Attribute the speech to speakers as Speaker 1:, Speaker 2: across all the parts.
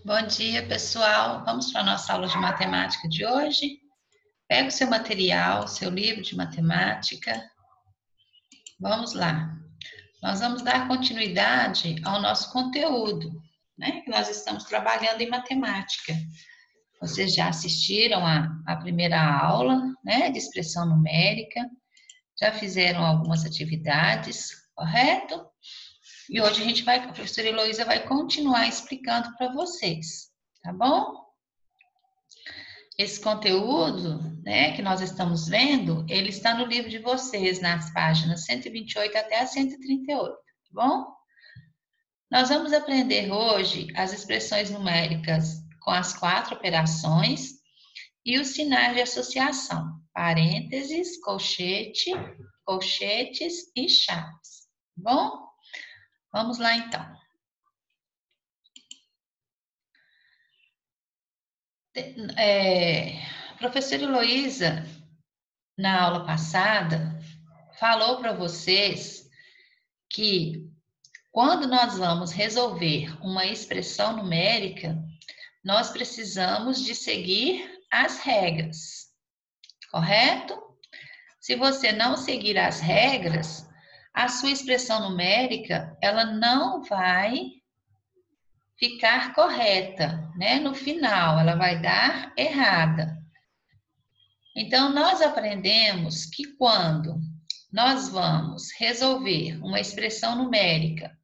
Speaker 1: Bom dia, pessoal. Vamos para a nossa aula de matemática de hoje. Pega o seu material, seu livro de matemática. Vamos lá. Nós vamos dar continuidade ao nosso conteúdo, né? Que nós estamos trabalhando em matemática. Vocês já assistiram a primeira aula, né? De expressão numérica. Já fizeram algumas atividades, correto? E hoje a professora Heloísa vai continuar explicando para vocês, tá bom? Esse conteúdo, né, que nós estamos vendo, ele está no livro de vocês, nas páginas 128 até a 138, tá bom? Nós vamos aprender hoje as expressões numéricas com as 4 operações e os sinais de associação, parênteses, colchete, colchetes e chaves, tá bom? Vamos lá então. A professora Heloísa, na aula passada, falou para vocês que quando nós vamos resolver uma expressão numérica, nós precisamos de seguir as regras, correto? Se você não seguir as regras, a sua expressão numérica, ela não vai ficar correta, né? No final, ela vai dar errada. Então, nós aprendemos que quando nós vamos resolver uma expressão numérica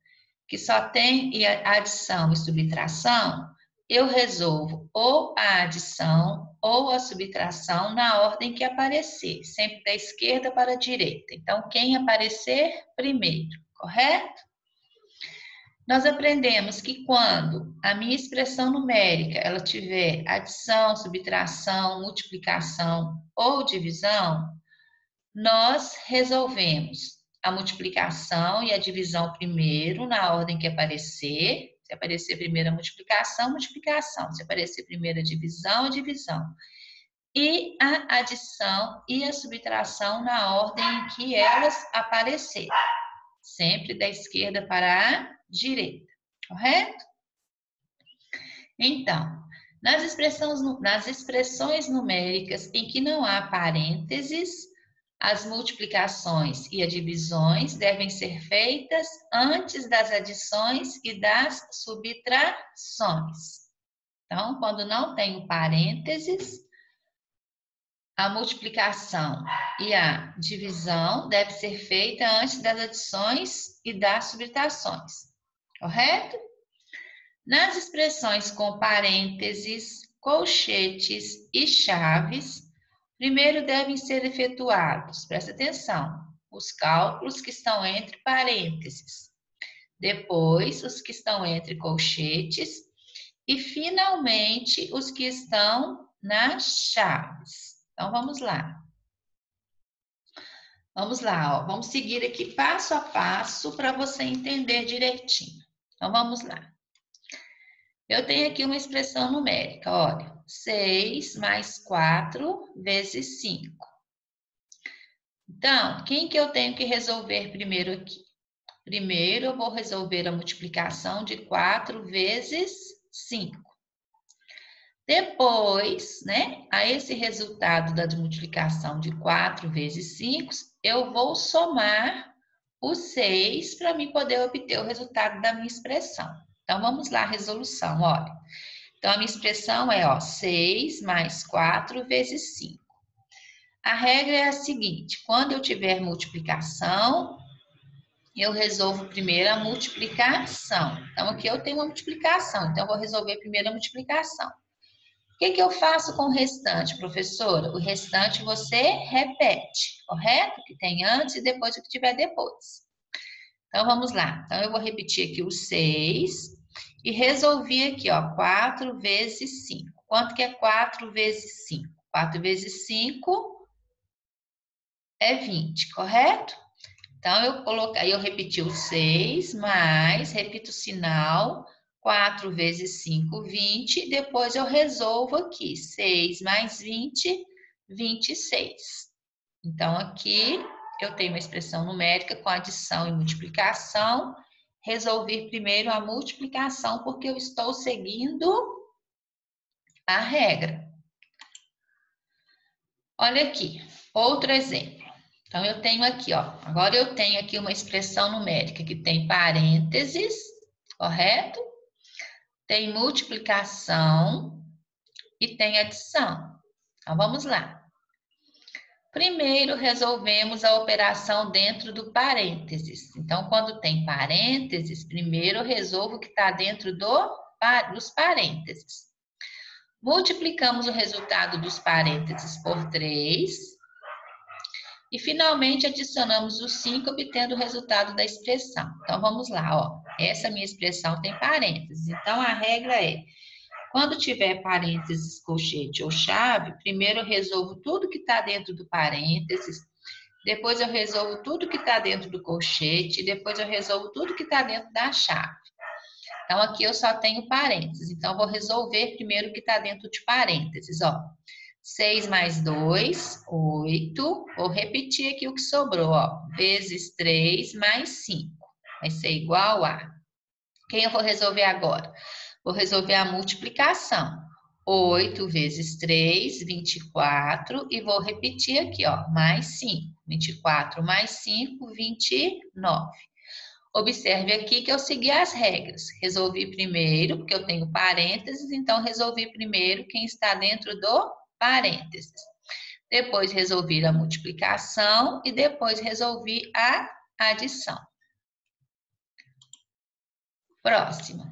Speaker 1: que só tem adição e subtração, eu resolvo ou a adição ou a subtração na ordem que aparecer, sempre da esquerda para a direita. Então, quem aparecer primeiro, correto? Nós aprendemos que quando a minha expressão numérica ela tiver adição, subtração, multiplicação ou divisão, nós resolvemos a multiplicação e a divisão primeiro, na ordem que aparecer. Se aparecer primeiro a multiplicação, multiplicação. Se aparecer primeiro a divisão, a divisão. E a adição e a subtração na ordem em que elas aparecerem. Sempre da esquerda para a direita, correto? Então, nas expressões numéricas em que não há parênteses, as multiplicações e as divisões devem ser feitas antes das adições e das subtrações. Então, quando não tem parênteses, a multiplicação e a divisão deve ser feita antes das adições e das subtrações, correto? Nas expressões com parênteses, colchetes e chaves, primeiro devem ser efetuados, presta atenção, os cálculos que estão entre parênteses, depois os que estão entre colchetes e, finalmente, os que estão nas chaves. Então, vamos lá. Vamos lá, ó. Vamos seguir aqui passo a passo para você entender direitinho. Então, vamos lá. Eu tenho aqui uma expressão numérica, olha, 6 mais 4 vezes 5. Então, quem que eu tenho que resolver primeiro aqui? Primeiro, eu vou resolver a multiplicação de 4 vezes 5. Depois, né, a esse resultado da multiplicação de 4 vezes 5, eu vou somar o 6 para me poder obter o resultado da minha expressão. Então, vamos lá, a resolução, olha. Então, a minha expressão é, ó, 6 mais 4 vezes 5. A regra é a seguinte, quando eu tiver multiplicação, eu resolvo primeiro a multiplicação. Então, aqui eu tenho uma multiplicação, então eu vou resolver primeiro a multiplicação. O que eu faço com o restante, professora? O restante você repete, correto? O que tem antes e depois o que tiver depois. Então, vamos lá. Então, eu vou repetir aqui o 6 e resolvi aqui, ó, 4 vezes 5. Quanto que é 4 vezes 5? 4 vezes 5 é 20, correto? Então, eu repeti o 6, mais, repito o sinal, 4 vezes 5, 20. Depois eu resolvo aqui, 6 mais 20, 26. Então, aqui eu tenho uma expressão numérica com adição e multiplicação, resolver primeiro a multiplicação, porque eu estou seguindo a regra. Olha aqui, outro exemplo. Então, eu tenho aqui, ó, agora eu tenho aqui uma expressão numérica que tem parênteses, correto? Tem multiplicação e tem adição. Então, vamos lá. Primeiro, resolvemos a operação dentro do parênteses. Então, quando tem parênteses, primeiro eu resolvo o que está dentro dos parênteses. Multiplicamos o resultado dos parênteses por 3. E, finalmente, adicionamos o 5, obtendo o resultado da expressão. Então, vamos lá, ó. Essa minha expressão tem parênteses. Então, a regra é, quando tiver parênteses, colchete ou chave, primeiro eu resolvo tudo que está dentro do parênteses, depois eu resolvo tudo que está dentro do colchete, depois eu resolvo tudo que está dentro da chave. Então, aqui eu só tenho parênteses. Então, eu vou resolver primeiro o que está dentro de parênteses, ó. 6 mais 2, 8. Vou repetir aqui o que sobrou, ó. Vezes 3 mais 5. Vai ser igual a... Quem eu vou resolver agora? Vou resolver a multiplicação. 8 vezes 3, 24. E vou repetir aqui, ó. Mais 5. 24 mais 5, 29. Observe aqui que eu segui as regras. Resolvi primeiro, porque eu tenho parênteses, então resolvi primeiro quem está dentro do parênteses. Depois resolvi a multiplicação e depois resolvi a adição. Próximo.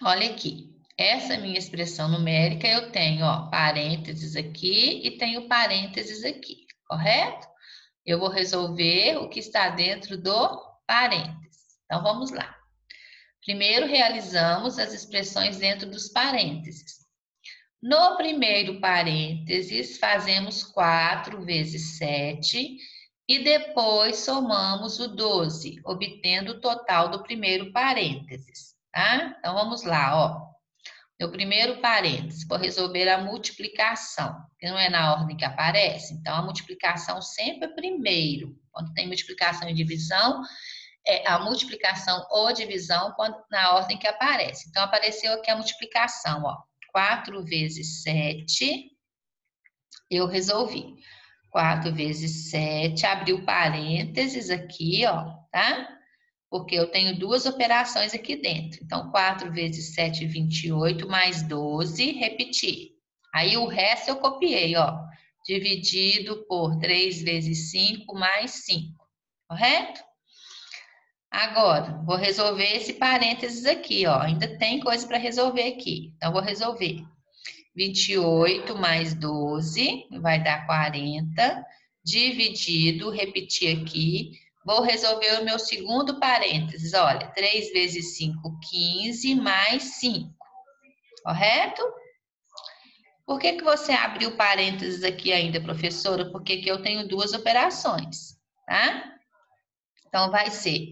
Speaker 1: Olha aqui. Essa minha expressão numérica eu tenho, ó, parênteses aqui e tenho parênteses aqui, correto? Eu vou resolver o que está dentro do parênteses. Então, vamos lá. Primeiro, realizamos as expressões dentro dos parênteses. No primeiro parênteses, fazemos 4 vezes 7 e depois somamos o 12, obtendo o total do primeiro parênteses, tá? Então, vamos lá, ó. No primeiro parênteses, vou resolver a multiplicação, que não é na ordem que aparece. Então, a multiplicação sempre é primeiro. Quando tem multiplicação e divisão, é a multiplicação ou divisão na ordem que aparece. Então, apareceu aqui a multiplicação, ó. 4 vezes 7, eu resolvi. 4 vezes 7, abriu parênteses aqui, ó, tá? Porque eu tenho duas operações aqui dentro. Então, 4 vezes 7, 28, mais 12, repetir. Aí, o resto eu copiei, ó. Dividido por 3 vezes 5, mais 5. Correto? Agora, vou resolver esse parênteses aqui, ó. Ainda tem coisa para resolver aqui. Então, vou resolver. 28 mais 12 vai dar 40. Dividido, repetir aqui. Vou resolver o meu segundo parênteses. Olha, 3 vezes 5, 15, mais 5. Correto? Por que você abriu parênteses aqui ainda, professora? Porque aqui eu tenho duas operações, tá? Então, vai ser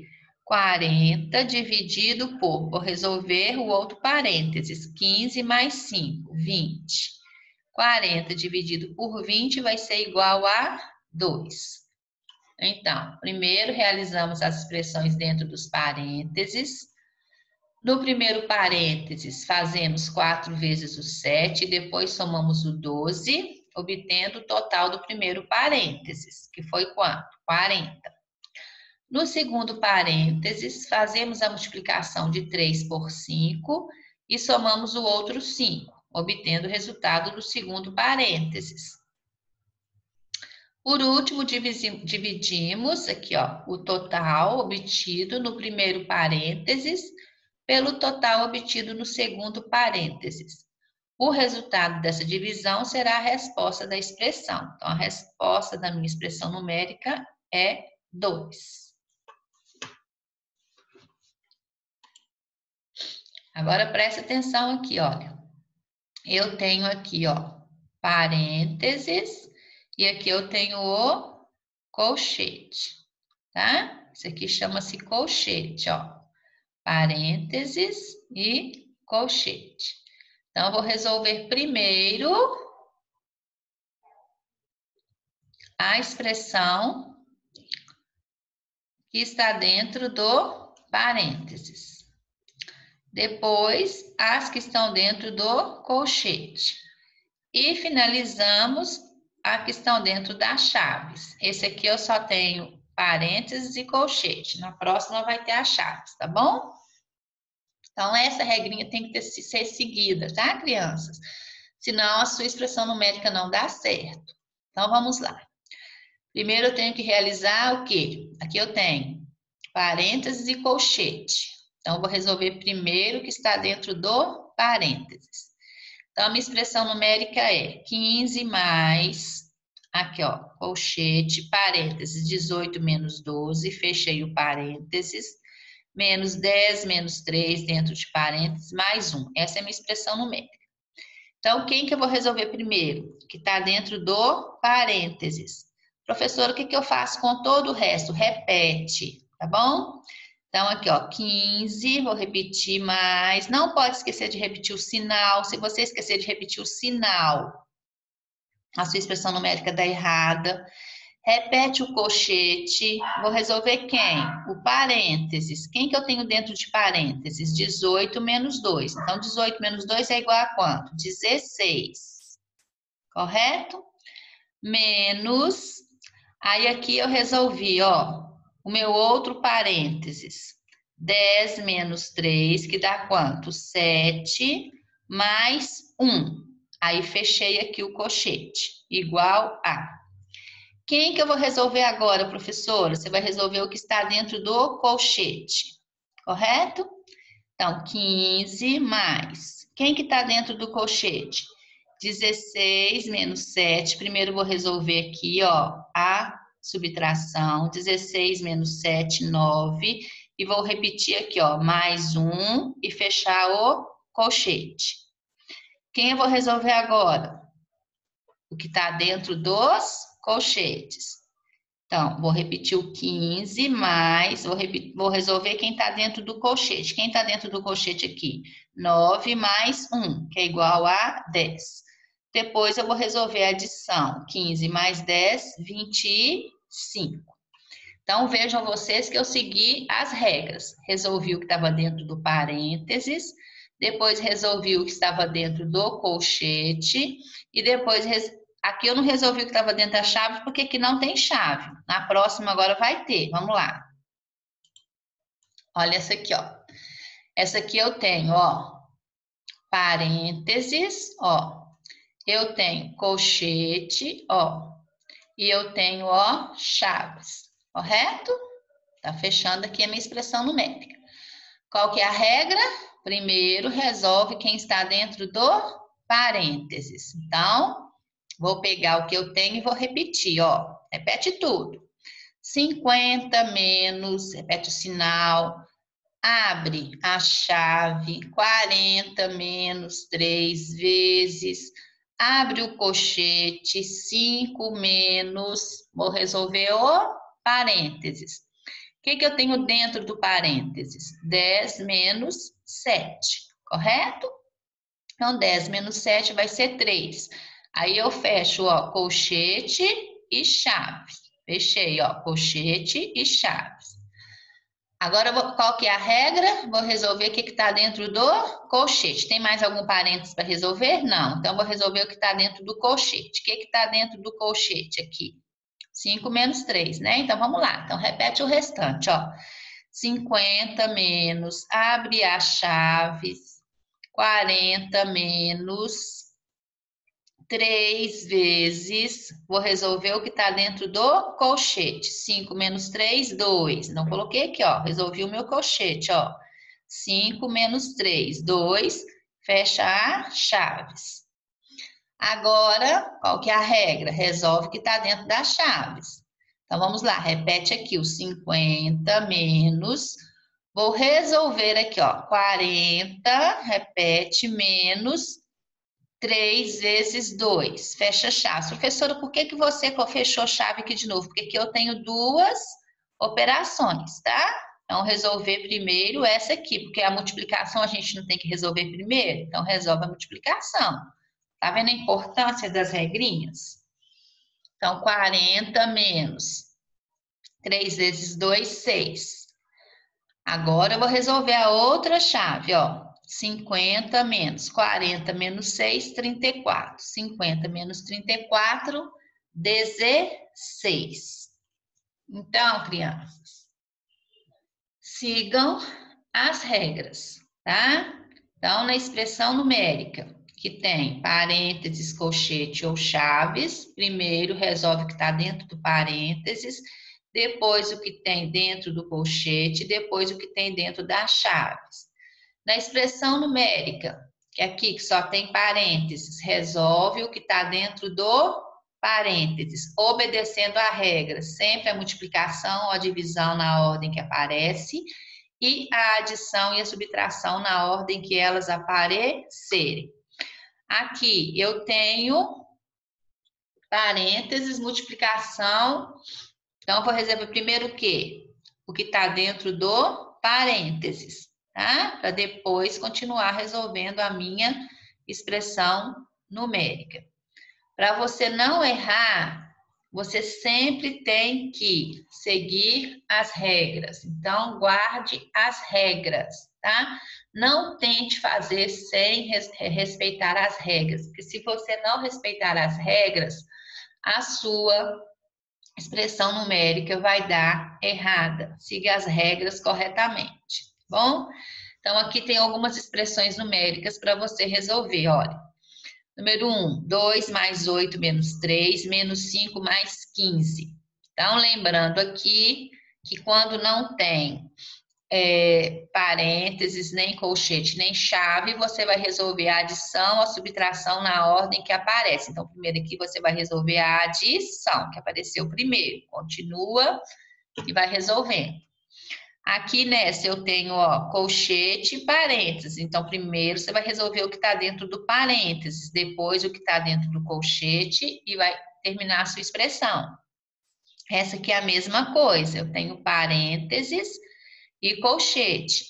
Speaker 1: 40 dividido por, vou resolver o outro parênteses, 15 mais 5, 20. 40 dividido por 20 vai ser igual a 2. Então, primeiro realizamos as expressões dentro dos parênteses. No primeiro parênteses, fazemos 4 vezes o 7, depois somamos o 12, obtendo o total do primeiro parênteses, que foi quanto? 40. No segundo parênteses, fazemos a multiplicação de 3 por 5 e somamos o outro 5, obtendo o resultado do segundo parênteses. Por último, dividimos aqui, ó, o total obtido no primeiro parênteses pelo total obtido no segundo parênteses. O resultado dessa divisão será a resposta da expressão. Então, a resposta da minha expressão numérica é 2. Agora, preste atenção aqui, olha. Eu tenho aqui, ó, parênteses, e aqui eu tenho o colchete, tá? Isso aqui chama-se colchete, ó. Parênteses e colchete. Então, eu vou resolver primeiro a expressão que está dentro do parênteses. Depois, as que estão dentro do colchete. E finalizamos a que estão dentro das chaves. Esse aqui eu só tenho parênteses e colchete. Na próxima vai ter as chaves, tá bom? Então, essa regrinha tem que ser seguida, tá, crianças? Senão, a sua expressão numérica não dá certo. Então, vamos lá. Primeiro, eu tenho que realizar o quê? Aqui eu tenho parênteses e colchete. Então, eu vou resolver primeiro o que está dentro do parênteses. Então, a minha expressão numérica é 15 mais, aqui ó, colchete, parênteses, 18 menos 12, fechei o parênteses, menos 10 menos 3 dentro de parênteses, mais 1. Essa é a minha expressão numérica. Então, quem que eu vou resolver primeiro? Que está dentro do parênteses. Professor, o que eu faço com todo o resto? Repete, tá bom? Então, aqui, ó, 15, vou repetir mais. Não pode esquecer de repetir o sinal. Se você esquecer de repetir o sinal, a sua expressão numérica dá errada. Repete o colchete. Vou resolver quem? O parênteses. Quem que eu tenho dentro de parênteses? 18 menos 2. Então, 18 menos 2 é igual a quanto? 16. Correto? Menos. Aí, aqui eu resolvi, ó, o meu outro parênteses. 10 menos 3, que dá quanto? 7 mais 1. Aí, fechei aqui o colchete. Igual a. Quem que eu vou resolver agora, professora? Você vai resolver o que está dentro do colchete, correto? Então, 15 mais. Quem que está dentro do colchete? 16 menos 7. Primeiro vou resolver aqui, ó, a subtração. 16 menos 7, 9. E vou repetir aqui, ó, mais 1 e fechar o colchete. Quem eu vou resolver agora? O que está dentro dos colchetes. Então, vou repetir o 15 mais, vou resolver quem está dentro do colchete. Quem está dentro do colchete aqui? 9 mais 1, que é igual a 10. Depois eu vou resolver a adição. 15 mais 10, 25. Então, vejam vocês que eu segui as regras. Resolvi o que estava dentro do parênteses, depois resolvi o que estava dentro do colchete, e depois aqui eu não resolvi o que estava dentro da chave, porque aqui não tem chave. Na próxima agora vai ter. Vamos lá. Olha essa aqui, ó. Essa aqui eu tenho, ó, parênteses, ó. Eu tenho colchete, ó. E eu tenho, ó, chaves. Correto? Tá fechando aqui a minha expressão numérica. Qual que é a regra? Primeiro resolve quem está dentro do parênteses. Então, vou pegar o que eu tenho e vou repetir, ó. Repete tudo. 50 menos, repete o sinal, abre a chave, 40 menos 3 vezes, abre o colchete, 5 menos, vou resolver o parênteses. O que eu tenho dentro do parênteses? 10 menos 7, correto? Então, 10 menos 7 vai ser 3. Aí eu fecho, ó, colchete e chave. Fechei, ó, colchete e chaves. Agora, qual que é a regra? Vou resolver o que está dentro do colchete. Tem mais algum parênteses para resolver? Não. Então, vou resolver o que está dentro do colchete. O que está dentro do colchete aqui? 5 menos 3, né? Então, vamos lá. Então, repete o restante, ó. 50 menos, abre as chaves, 40 menos 3 vezes, vou resolver o que está dentro do colchete. 5 menos 3, 2. Não coloquei aqui, ó. Resolvi o meu colchete, ó. 5 menos 3, 2. Fecha a chaves. Agora, qual que é a regra? Resolve o que está dentro das chaves. Então, vamos lá. Repete aqui o 50 menos. Vou resolver aqui, ó. 40, repete, menos 3 vezes 2. Fecha a chave. Professora, por que você fechou a chave aqui de novo? Porque aqui eu tenho duas operações, tá? Então, resolver primeiro essa aqui, porque a multiplicação a gente não tem que resolver primeiro. Então, resolve a multiplicação. Tá vendo a importância das regrinhas? Então, 40 menos 3 vezes 2, 6. Agora eu vou resolver a outra chave, ó. 50 menos 40 menos 6, 34. 50 menos 34, 16. Então, crianças, sigam as regras, tá? Então, na expressão numérica, que tem parênteses, colchete ou chaves, primeiro resolve o que está dentro do parênteses, depois o que tem dentro do colchete, depois o que tem dentro das chaves. Na expressão numérica, que aqui que só tem parênteses, resolve o que está dentro do parênteses, obedecendo a regra, sempre a multiplicação ou a divisão na ordem que aparece, e a adição e a subtração na ordem que elas aparecerem. Aqui eu tenho parênteses, multiplicação. Então, eu vou resolver primeiro o quê? O que está dentro do parênteses, tá? Para depois continuar resolvendo a minha expressão numérica. Para você não errar, você sempre tem que seguir as regras. Então, guarde as regras, tá? Não tente fazer sem respeitar as regras, porque se você não respeitar as regras, a sua expressão numérica vai dar errada. Siga as regras corretamente, tá bom? Então, aqui tem algumas expressões numéricas para você resolver, olha. Número 1, 2 mais 8 menos 3, menos 5 mais 15. Então, lembrando aqui que quando não tem parênteses, nem colchete, nem chave, você vai resolver a adição, a subtração na ordem que aparece. Então, primeiro aqui você vai resolver a adição, que apareceu primeiro. Continua e vai resolvendo. Aqui nessa eu tenho, ó, colchete e parênteses. Então, primeiro você vai resolver o que está dentro do parênteses, depois o que está dentro do colchete e vai terminar a sua expressão. Essa aqui é a mesma coisa. Eu tenho parênteses e colchete.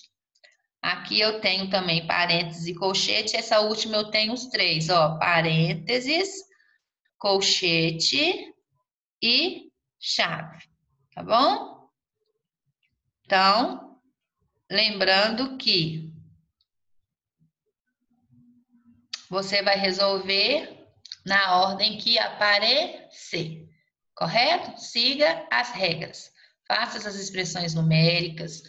Speaker 1: Aqui eu tenho também parênteses e colchete. Essa última eu tenho os três, ó, parênteses, colchete e chave, tá bom? Então, lembrando que você vai resolver na ordem que aparecer, correto? Siga as regras. Faça essas expressões numéricas.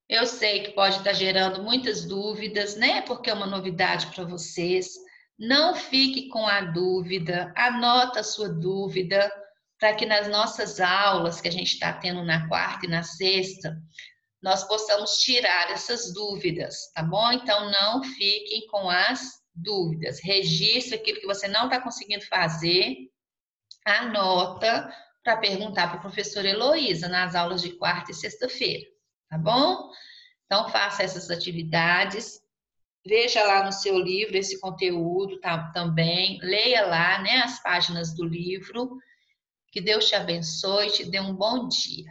Speaker 1: Eu sei que pode estar gerando muitas dúvidas, né? Porque é uma novidade para vocês. Não fique com a dúvida, anota a sua dúvida, para que nas nossas aulas que a gente está tendo na quarta e na sexta, nós possamos tirar essas dúvidas, tá bom? Então, não fiquem com as dúvidas. Registre aquilo que você não está conseguindo fazer, anota para perguntar para a professora Heloísa nas aulas de quarta e sexta-feira, tá bom? Então, faça essas atividades, veja lá no seu livro esse conteúdo também, leia lá, né, as páginas do livro. Que Deus te abençoe e te dê um bom dia.